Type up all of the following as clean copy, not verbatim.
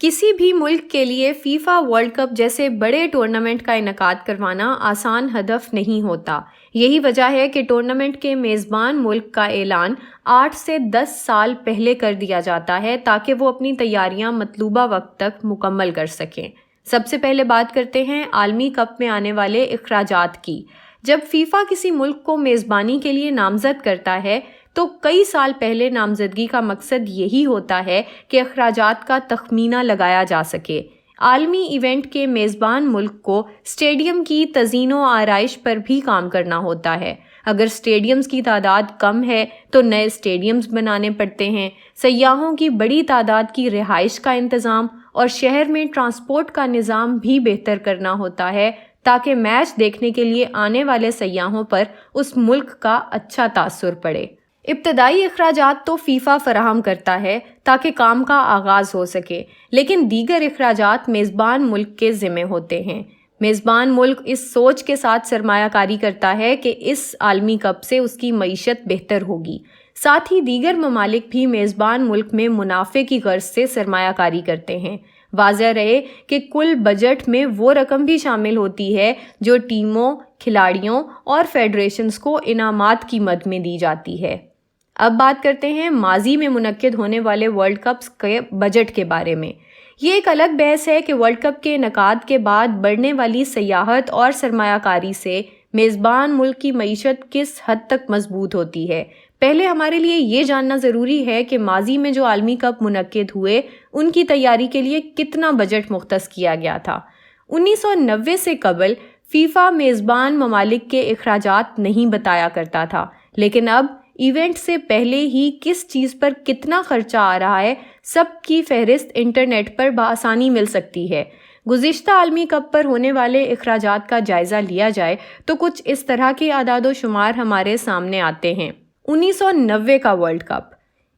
کسی بھی ملک کے لیے فیفا ورلڈ کپ جیسے بڑے ٹورنامنٹ کا انعقاد کروانا آسان ہدف نہیں ہوتا۔ یہی وجہ ہے کہ ٹورنامنٹ کے میزبان ملک کا اعلان 8 سے 10 سال پہلے کر دیا جاتا ہے تاکہ وہ اپنی تیاریاں مطلوبہ وقت تک مکمل کر سکیں۔ سب سے پہلے بات کرتے ہیں عالمی کپ میں آنے والے اخراجات کی۔ جب فیفا کسی ملک کو میزبانی کے لیے نامزد کرتا ہے تو کئی سال پہلے نامزدگی کا مقصد یہی ہوتا ہے کہ اخراجات کا تخمینہ لگایا جا سکے۔ عالمی ایونٹ کے میزبان ملک کو اسٹیڈیم کی تزئین و آرائش پر بھی کام کرنا ہوتا ہے۔ اگر اسٹیڈیمز کی تعداد کم ہے تو نئے اسٹیڈیمز بنانے پڑتے ہیں، سیاحوں کی بڑی تعداد کی رہائش کا انتظام اور شہر میں ٹرانسپورٹ کا نظام بھی بہتر کرنا ہوتا ہے تاکہ میچ دیکھنے کے لیے آنے والے سیاحوں پر اس ملک کا اچھا تاثر پڑے۔ ابتدائی اخراجات تو فیفا فراہم کرتا ہے تاکہ کام کا آغاز ہو سکے، لیکن دیگر اخراجات میزبان ملک کے ذمہ ہوتے ہیں۔ میزبان ملک اس سوچ کے ساتھ سرمایہ کاری کرتا ہے کہ اس عالمی کپ سے اس کی معیشت بہتر ہوگی۔ ساتھ ہی دیگر ممالک بھی میزبان ملک میں منافع کی غرض سے سرمایہ کاری کرتے ہیں۔ واضح رہے کہ کل بجٹ میں وہ رقم بھی شامل ہوتی ہے جو ٹیموں، کھلاڑیوں اور فیڈریشنز کو انعامات کی مد میں دی جاتی ہے۔ اب بات کرتے ہیں ماضی میں منعقد ہونے والے ورلڈ کپس کے بجٹ کے بارے میں۔ یہ ایک الگ بحث ہے کہ ورلڈ کپ کے انعقاد کے بعد بڑھنے والی سیاحت اور سرمایہ کاری سے میزبان ملک کی معیشت کس حد تک مضبوط ہوتی ہے۔ پہلے ہمارے لیے یہ جاننا ضروری ہے کہ ماضی میں جو عالمی کپ منعقد ہوئے ان کی تیاری کے لیے کتنا بجٹ مختص کیا گیا تھا۔ 1990 سے قبل فیفا میزبان ممالک کے اخراجات نہیں بتایا کرتا تھا، لیکن اب ایونٹ سے پہلے ہی کس چیز پر کتنا خرچہ آ رہا ہے سب کی فہرست انٹرنیٹ پر بآسانی مل سکتی ہے۔ گزشتہ عالمی کپ پر ہونے والے اخراجات کا جائزہ لیا جائے تو کچھ اس طرح کے اعداد و شمار ہمارے سامنے آتے ہیں۔ 1990 کا ورلڈ کپ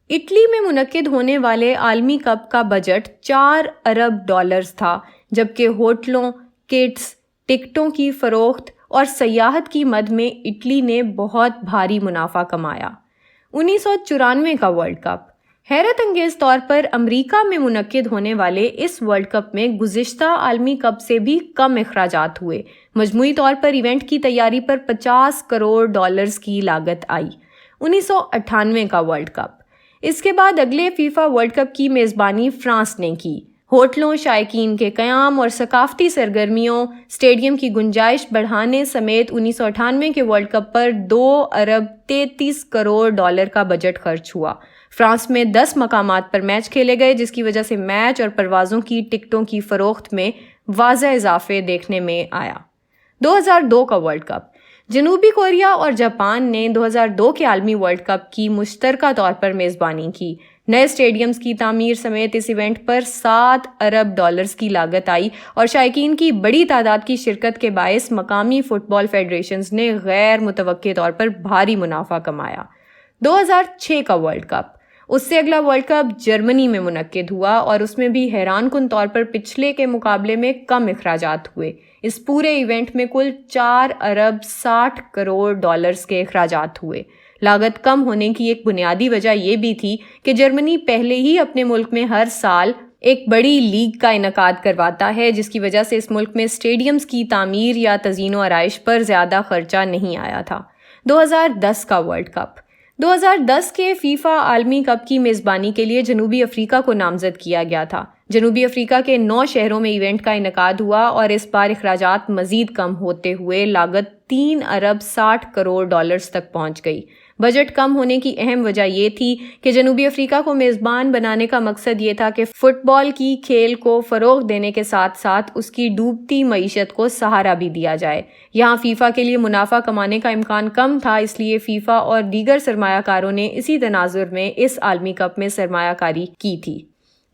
اٹلی میں منعقد ہونے والے عالمی کپ کا بجٹ 4 ارب ڈالرز تھا، جبکہ ہوٹلوں، کٹس، ٹکٹوں کی فروخت اور سیاحت کی مد میں اٹلی نے بہت بھاری منافع کمایا۔ 1994 کا ورلڈ کپ حیرت انگیز طور پر امریکہ میں منعقد ہونے والے اس ورلڈ کپ میں گزشتہ عالمی کپ سے بھی کم اخراجات ہوئے۔ مجموعی طور پر ایونٹ کی تیاری پر 50 کروڑ ڈالرز کی لاگت آئی۔ 1998 کا ورلڈ کپ اس کے بعد اگلے فیفا ورلڈ کپ کی میزبانی فرانس نے کی۔ ہوٹلوں، شائقین کے قیام اور ثقافتی سرگرمیوں، اسٹیڈیم کی گنجائش بڑھانے سمیت 1998 کے ورلڈ کپ پر 2 ارب 33 کروڑ ڈالر کا بجٹ خرچ ہوا۔ فرانس میں 10 مقامات پر میچ کھیلے گئے، جس کی وجہ سے میچ اور پروازوں کی ٹکٹوں کی فروخت میں واضح اضافے دیکھنے میں آیا۔ 2002 کا ورلڈ کپ جنوبی کوریا اور جاپان نے 2002 کے عالمی ورلڈ کپ کی مشترکہ طور پر میزبانی کی۔ نئے اسٹیڈیمز کی تعمیر سمیت اس ایونٹ پر 7 ارب ڈالرز کی لاگت آئی اور شائقین کی بڑی تعداد کی شرکت کے باعث مقامی فٹ بال فیڈریشنز نے غیر متوقع طور پر بھاری منافع کمایا۔ 2006 کا ورلڈ کپ اس سے اگلا ورلڈ کپ جرمنی میں منعقد ہوا اور اس میں بھی حیران کن طور پر پچھلے کے مقابلے میں کم اخراجات ہوئے۔ اس پورے ایونٹ میں کل 4 ارب 60 کروڑ ڈالرز کے اخراجات ہوئے۔ لاگت کم ہونے کی ایک بنیادی وجہ یہ بھی تھی کہ جرمنی پہلے ہی اپنے ملک میں ہر سال ایک بڑی لیگ کا انعقاد کرواتا ہے، جس کی وجہ سے اس ملک میں اسٹیڈیمز کی تعمیر یا تزئین و آرائش پر زیادہ خرچہ نہیں آیا تھا۔ 2010 کا ورلڈ کپ 2010 کے فیفا عالمی کپ کی میزبانی کے لیے جنوبی افریقہ کو نامزد کیا گیا تھا۔ جنوبی افریقہ کے 9 شہروں میں ایونٹ کا انعقاد ہوا اور اس بار اخراجات مزید کم ہوتے ہوئے لاگت 3 ارب 60 کروڑ ڈالرز تک پہنچ گئی۔ بجٹ کم ہونے کی اہم وجہ یہ تھی کہ جنوبی افریقہ کو میزبان بنانے کا مقصد یہ تھا کہ فٹ بال کی کھیل کو فروغ دینے کے ساتھ ساتھ اس کی ڈوبتی معیشت کو سہارا بھی دیا جائے۔ یہاں فیفا کے لیے منافع کمانے کا امکان کم تھا، اس لیے فیفا اور دیگر سرمایہ کاروں نے اسی تناظر میں اس عالمی کپ میں سرمایہ کاری کی تھی۔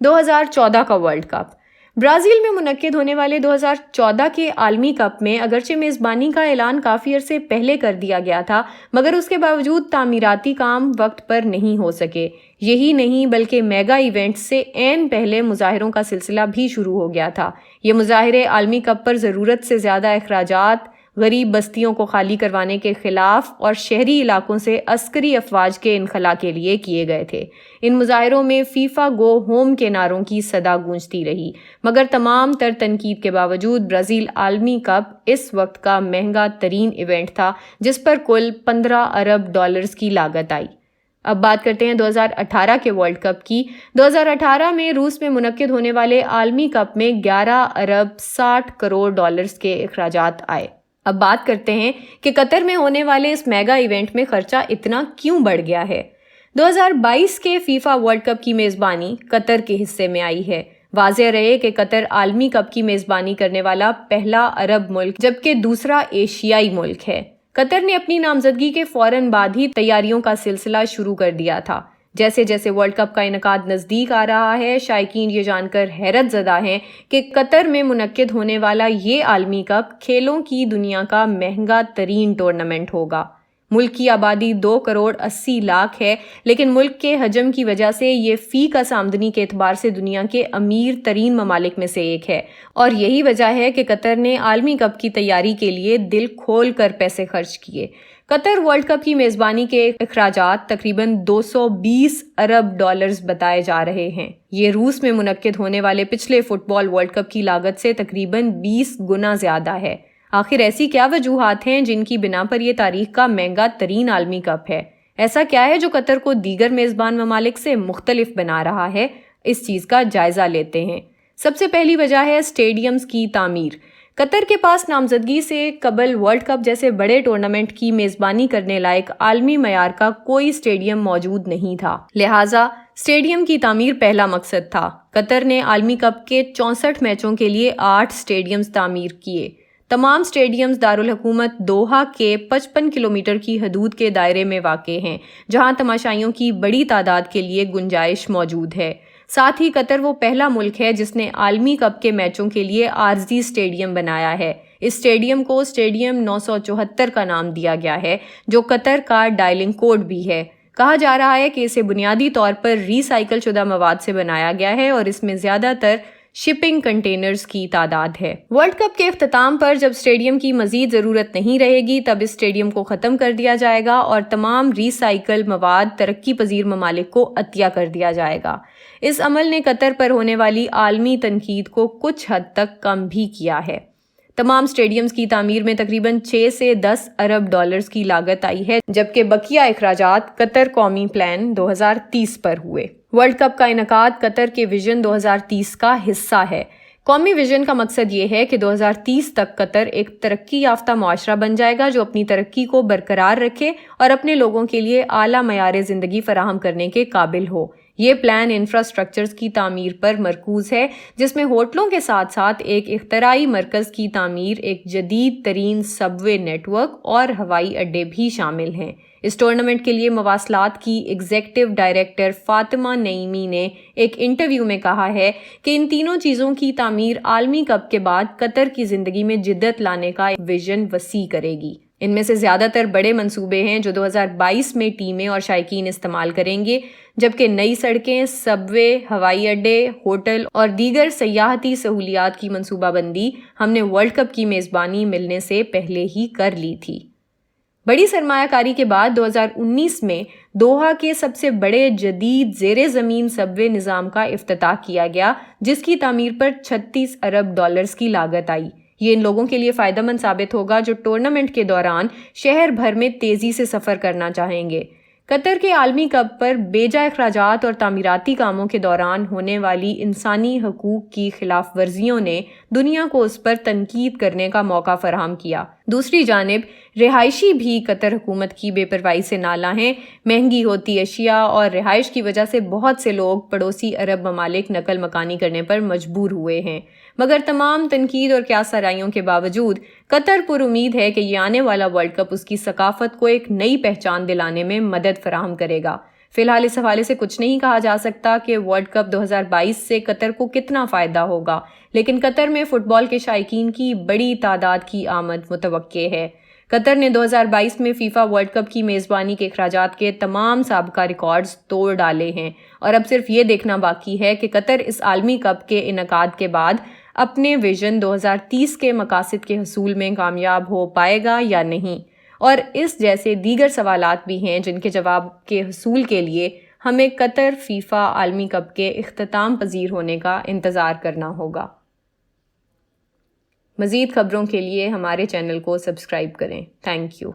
2014 کا ورلڈ کپ برازیل میں منعقد ہونے والے 2014 کے عالمی کپ میں اگرچہ میزبانی کا اعلان کافی عرصے پہلے کر دیا گیا تھا، مگر اس کے باوجود تعمیراتی کام وقت پر نہیں ہو سکے۔ یہی نہیں بلکہ میگا ایونٹ سے عین پہلے مظاہروں کا سلسلہ بھی شروع ہو گیا تھا۔ یہ مظاہرے عالمی کپ پر ضرورت سے زیادہ اخراجات، غریب بستیوں کو خالی کروانے کے خلاف اور شہری علاقوں سے عسکری افواج کے انخلا کے لیے کیے گئے تھے۔ ان مظاہروں میں فیفا گو ہوم کے نعروں کی صدا گونجتی رہی، مگر تمام تر تنقید کے باوجود برازیل عالمی کپ اس وقت کا مہنگا ترین ایونٹ تھا، جس پر کل 15 ارب ڈالرز کی لاگت آئی۔ اب بات کرتے ہیں 2018 کے ورلڈ کپ کی۔ 2018 میں روس میں منعقد ہونے والے عالمی کپ میں 11 ارب 60 کروڑ ڈالرز کے اخراجات آئے۔ اب بات کرتے ہیں کہ قطر میں ہونے والے اس میگا ایونٹ میں خرچہ اتنا کیوں بڑھ گیا ہے۔ 2022 کے فیفا ورلڈ کپ کی میزبانی قطر کے حصے میں آئی ہے۔ واضح رہے کہ قطر عالمی کپ کی میزبانی کرنے والا پہلا عرب ملک جبکہ دوسرا ایشیائی ملک ہے۔ قطر نے اپنی نامزدگی کے فوراً بعد ہی تیاریوں کا سلسلہ شروع کر دیا تھا۔ جیسے جیسے ورلڈ کپ کا انعقاد نزدیک آ رہا ہے، شائقین یہ جان کر حیرت زدہ ہیں کہ قطر میں منعقد ہونے والا یہ عالمی کپ کھیلوں کی دنیا کا مہنگا ترین ٹورنامنٹ ہوگا۔ ملک کی آبادی 2 کروڑ 80 لاکھ ہے، لیکن ملک کے حجم کی وجہ سے یہ فی کس آمدنی کے اعتبار سے دنیا کے امیر ترین ممالک میں سے ایک ہے، اور یہی وجہ ہے کہ قطر نے عالمی کپ کی تیاری کے لیے دل کھول کر پیسے خرچ کیے۔ قطر ورلڈ کپ کی میزبانی کے اخراجات تقریباً 220 ارب ڈالرز بتائے جا رہے ہیں۔ یہ روس میں منعقد ہونے والے پچھلے فٹ بال ورلڈ کپ کی لاگت سے تقریباً 20 گنا زیادہ ہے۔ آخر ایسی کیا وجوہات ہیں جن کی بنا پر یہ تاریخ کا مہنگا ترین عالمی کپ ہے؟ ایسا کیا ہے جو قطر کو دیگر میزبان ممالک سے مختلف بنا رہا ہے؟ اس چیز کا جائزہ لیتے ہیں۔ سب سے پہلی وجہ ہے اسٹیڈیمز کی تعمیر۔ قطر کے پاس نامزدگی سے قبل ورلڈ کپ جیسے بڑے ٹورنامنٹ کی میزبانی کرنے لائق عالمی معیار کا کوئی اسٹیڈیم موجود نہیں تھا، لہٰذا اسٹیڈیم کی تعمیر پہلا مقصد تھا۔ قطر نے عالمی کپ کے 64 میچوں کے لیے 8 اسٹیڈیمز تعمیر کیے۔ تمام اسٹیڈیمز دارالحکومت دوحہ کے 55 کلومیٹر کی حدود کے دائرے میں واقع ہیں، جہاں تماشائیوں کی بڑی تعداد کے لیے گنجائش موجود ہے۔ ساتھ ہی قطر وہ پہلا ملک ہے جس نے عالمی کپ کے میچوں کے لیے عارضی اسٹیڈیم بنایا ہے۔ اس اسٹیڈیم کو اسٹیڈیم 974 کا نام دیا گیا ہے، جو قطر کا ڈائلنگ کوڈ بھی ہے۔ کہا جا رہا ہے کہ اسے بنیادی طور پر ری سائیکل شدہ مواد سے بنایا گیا ہے اور اس میں زیادہ تر شپنگ کنٹینرز کی تعداد ہے۔ ورلڈ کپ کے اختتام پر جب اسٹیڈیم کی مزید ضرورت نہیں رہے گی، تب اس اسٹیڈیم کو ختم کر دیا جائے گا اور تمام ری سائیکل مواد ترقی پذیر ممالک کو عطیہ کر دیا جائے گا۔ اس عمل نے قطر پر ہونے والی عالمی تنقید کو کچھ حد تک کم بھی کیا ہے۔ تمام اسٹیڈیمز کی تعمیر میں تقریباً 6 سے 10 ارب ڈالرز کی لاگت آئی ہے، جبکہ بقیہ اخراجات قطر قومی پلان 2030 پر ہوئے۔ ورلڈ کپ کا انعقاد قطر کے ویژن 2030 کا حصہ ہے۔ قومی ویژن کا مقصد یہ ہے کہ 2030 تک قطر ایک ترقی یافتہ معاشرہ بن جائے گا جو اپنی ترقی کو برقرار رکھے اور اپنے لوگوں کے لیے اعلیٰ معیار زندگی فراہم کرنے کے قابل ہو۔ یہ پلان انفراسٹرکچرز کی تعمیر پر مرکوز ہے، جس میں ہوٹلوں کے ساتھ ساتھ ایک اختراعی مرکز کی تعمیر، ایک جدید ترین سب وے نیٹ ورک اور ہوائی اڈے بھی شامل ہیں۔ اس ٹورنامنٹ کے لیے مواصلات کی ایگزیکٹو ڈائریکٹر فاطمہ نعیمی نے ایک انٹرویو میں کہا ہے کہ ان تینوں چیزوں کی تعمیر عالمی کپ کے بعد قطر کی زندگی میں جدت لانے کا ویژن وسیع کرے گی۔ ان میں سے زیادہ تر بڑے منصوبے ہیں جو 2022 میں ٹیمیں اور شائقین استعمال کریں گے، جبکہ نئی سڑکیں، سب وے، ہوائی اڈے، ہوٹل اور دیگر سیاحتی سہولیات کی منصوبہ بندی ہم نے ورلڈ کپ کی میزبانی ملنے سے پہلے ہی کر لی تھی۔ بڑی سرمایہ کاری کے بعد 2019 میں دوحہ کے سب سے بڑے جدید زیر زمین سب وے نظام کا افتتاح کیا گیا، جس کی تعمیر پر 36 ارب ڈالرز کی لاگت آئی۔ یہ ان لوگوں کے لیے فائدہ مند ثابت ہوگا جو ٹورنامنٹ کے دوران شہر بھر میں تیزی سے سفر کرنا چاہیں گے۔ قطر کے عالمی کپ پر بے جا اخراجات اور تعمیراتی کاموں کے دوران ہونے والی انسانی حقوق کی خلاف ورزیوں نے دنیا کو اس پر تنقید کرنے کا موقع فراہم کیا۔ دوسری جانب رہائشی بھی قطر حکومت کی بے پرواہی سے نالاں ہیں۔ مہنگی ہوتی اشیاء اور رہائش کی وجہ سے بہت سے لوگ پڑوسی عرب ممالک نقل مکانی کرنے پر مجبور ہوئے ہیں، مگر تمام تنقید اور قیاس آرائیوں کے باوجود قطر پر امید ہے کہ یہ آنے والا ورلڈ کپ اس کی ثقافت کو ایک نئی پہچان دلانے میں مدد فراہم کرے گا۔ فی الحال اس حوالے سے کچھ نہیں کہا جا سکتا کہ ورلڈ کپ 2022 سے قطر کو کتنا فائدہ ہوگا، لیکن قطر میں فٹ بال کے شائقین کی بڑی تعداد کی آمد متوقع ہے۔ قطر نے 2022 میں فیفا ورلڈ کپ کی میزبانی کے اخراجات کے تمام سابقہ ریکارڈز توڑ ڈالے ہیں، اور اب صرف یہ دیکھنا باقی ہے کہ قطر اس عالمی کپ کے انعقاد کے بعد اپنے ویژن 2030 کے مقاصد کے حصول میں کامیاب ہو پائے گا یا نہیں، اور اس جیسے دیگر سوالات بھی ہیں جن کے جواب کے حصول کے لیے ہمیں قطر فیفا عالمی کپ کے اختتام پذیر ہونے کا انتظار کرنا ہوگا۔ مزید خبروں کے لیے ہمارے چینل کو سبسکرائب کریں۔ Thank you.